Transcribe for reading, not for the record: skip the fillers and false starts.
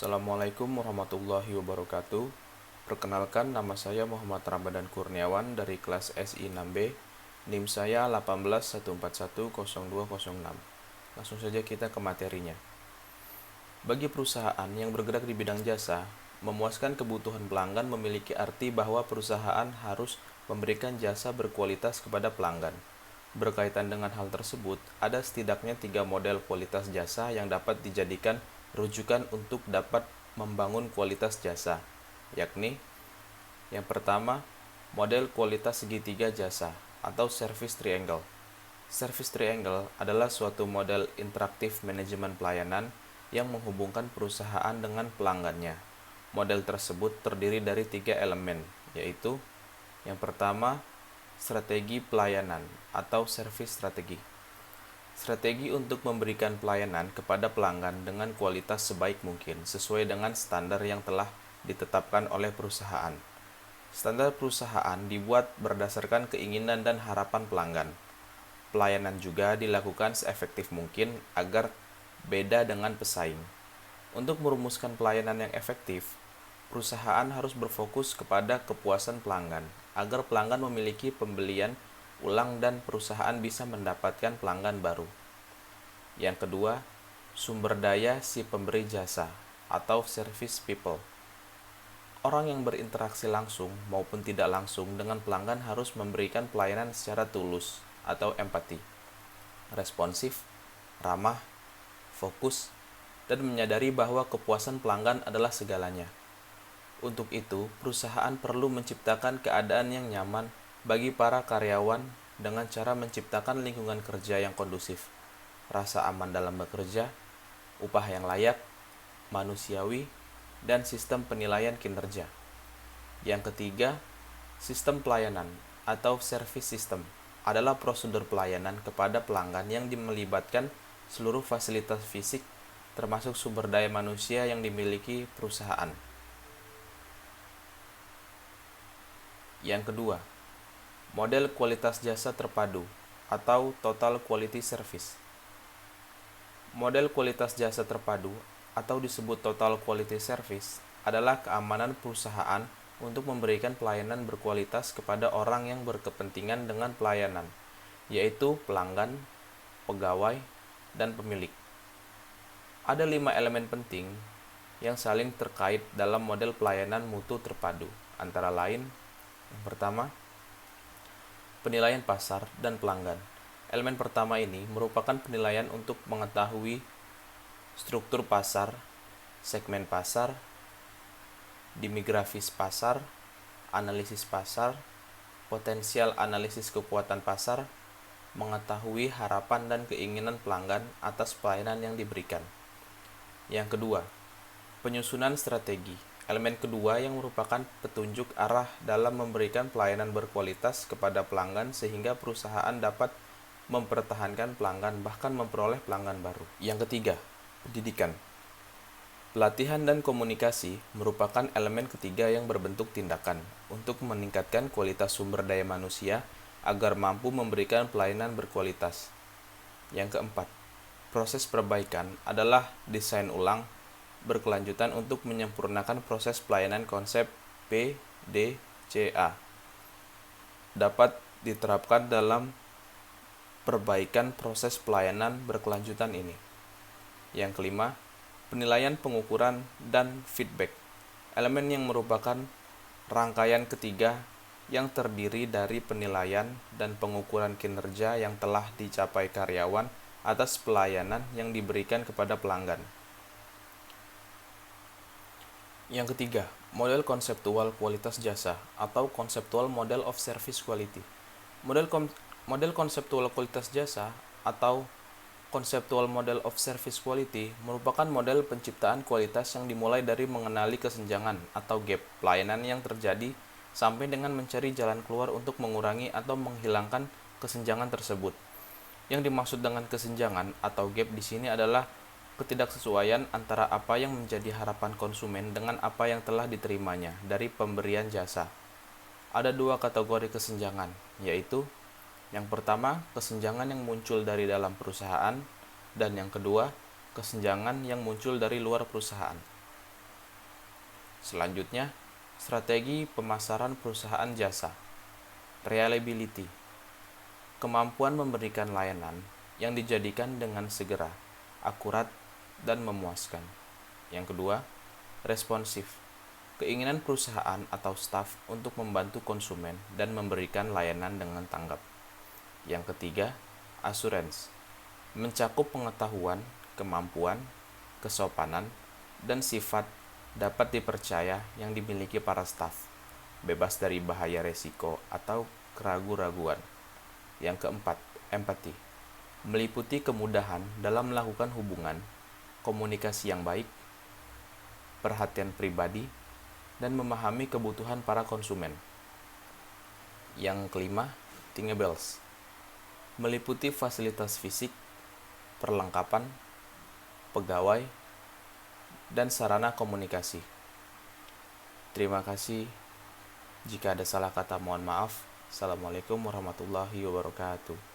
Assalamualaikum warahmatullahi wabarakatuh. Perkenalkan, nama saya Muhammad Ramadan Kurniawan dari kelas SI 6B. NIM saya 181410206. Langsung saja kita ke materinya. Bagi perusahaan yang bergerak di bidang jasa, memuaskan kebutuhan pelanggan memiliki arti bahwa perusahaan harus memberikan jasa berkualitas kepada pelanggan. Berkaitan dengan hal tersebut, ada setidaknya 3 model kualitas jasa yang dapat dijadikan rujukan untuk dapat membangun kualitas jasa, yakni yang pertama, model kualitas segitiga jasa atau service triangle. Service triangle adalah suatu model interaktif manajemen pelayanan yang menghubungkan perusahaan dengan pelanggannya. Model tersebut terdiri dari 3 elemen, yaitu yang pertama, strategi pelayanan atau service strategi. Strategi untuk memberikan pelayanan kepada pelanggan dengan kualitas sebaik mungkin sesuai dengan standar yang telah ditetapkan oleh perusahaan. Standar perusahaan dibuat berdasarkan keinginan dan harapan pelanggan. Pelayanan juga dilakukan seefektif mungkin agar beda dengan pesaing. Untuk merumuskan pelayanan yang efektif, perusahaan harus berfokus kepada kepuasan pelanggan agar pelanggan memiliki pembelian ulang dan perusahaan bisa mendapatkan pelanggan baru. Yang kedua, sumber daya si pemberi jasa atau service people. Orang yang berinteraksi langsung maupun tidak langsung dengan pelanggan harus memberikan pelayanan secara tulus atau empati, responsif, ramah, fokus, dan menyadari bahwa kepuasan pelanggan adalah segalanya. Untuk itu, perusahaan perlu menciptakan keadaan yang nyaman bagi para karyawan dengan cara menciptakan lingkungan kerja yang kondusif, rasa aman dalam bekerja, upah yang layak, manusiawi, dan sistem penilaian kinerja. Yang ketiga, sistem pelayanan atau service system adalah prosedur pelayanan kepada pelanggan yang melibatkan seluruh fasilitas fisik termasuk sumber daya manusia yang dimiliki perusahaan. Yang kedua, model kualitas jasa terpadu atau total quality service. Model kualitas jasa terpadu atau disebut total quality service adalah keamanan perusahaan untuk memberikan pelayanan berkualitas kepada orang yang berkepentingan dengan pelayanan, yaitu pelanggan, pegawai, dan pemilik. Ada 5 elemen penting yang saling terkait dalam model pelayanan mutu terpadu, antara lain: yang pertama, penilaian pasar dan pelanggan. Elemen pertama ini merupakan penilaian untuk mengetahui struktur pasar, segmen pasar, demografis pasar, analisis pasar, potensial analisis kekuatan pasar, mengetahui harapan dan keinginan pelanggan atas pelayanan yang diberikan. Yang kedua, penyusunan strategi. Elemen kedua yang merupakan petunjuk arah dalam memberikan pelayanan berkualitas kepada pelanggan sehingga perusahaan dapat mempertahankan pelanggan bahkan memperoleh pelanggan baru. Yang ketiga, pendidikan. Pelatihan dan komunikasi merupakan elemen ketiga yang berbentuk tindakan untuk meningkatkan kualitas sumber daya manusia agar mampu memberikan pelayanan berkualitas. Yang keempat, proses perbaikan adalah desain ulang berkelanjutan untuk menyempurnakan proses pelayanan. Konsep PDCA dapat diterapkan dalam perbaikan proses pelayanan berkelanjutan ini. Yang kelima, penilaian, pengukuran, dan feedback. Elemen yang merupakan rangkaian ketiga yang terdiri dari penilaian dan pengukuran kinerja yang telah dicapai karyawan atas pelayanan yang diberikan kepada pelanggan. Yang ketiga, model konseptual kualitas jasa atau conceptual model of service quality. Model konseptual kualitas jasa atau conceptual model of service quality merupakan model penciptaan kualitas yang dimulai dari mengenali kesenjangan atau gap pelayanan yang terjadi sampai dengan mencari jalan keluar untuk mengurangi atau menghilangkan kesenjangan tersebut. Yang dimaksud dengan kesenjangan atau gap di sini adalah ketidaksesuaian antara apa yang menjadi harapan konsumen dengan apa yang telah diterimanya dari pemberian jasa. Ada 2 kategori kesenjangan, yaitu yang pertama, kesenjangan yang muncul dari dalam perusahaan, dan yang kedua, kesenjangan yang muncul dari luar perusahaan. Selanjutnya, strategi pemasaran perusahaan jasa. Reliability. Kemampuan memberikan layanan yang dijadikan dengan segera, akurat, dan memuaskan. Yang kedua, responsif. Keinginan perusahaan atau staf untuk membantu konsumen dan memberikan layanan dengan tanggap. Yang ketiga, assurance. Mencakup pengetahuan, kemampuan, kesopanan, dan sifat dapat dipercaya yang dimiliki para staf, bebas dari bahaya resiko atau keraguan-raguan. Yang keempat, empathy. Meliputi kemudahan dalam melakukan hubungan, komunikasi yang baik, perhatian pribadi, dan memahami kebutuhan para konsumen. Yang kelima, thingables. Meliputi fasilitas fisik, perlengkapan, pegawai, dan sarana komunikasi. Terima kasih. Jika ada salah kata mohon maaf. Assalamualaikum warahmatullahi wabarakatuh.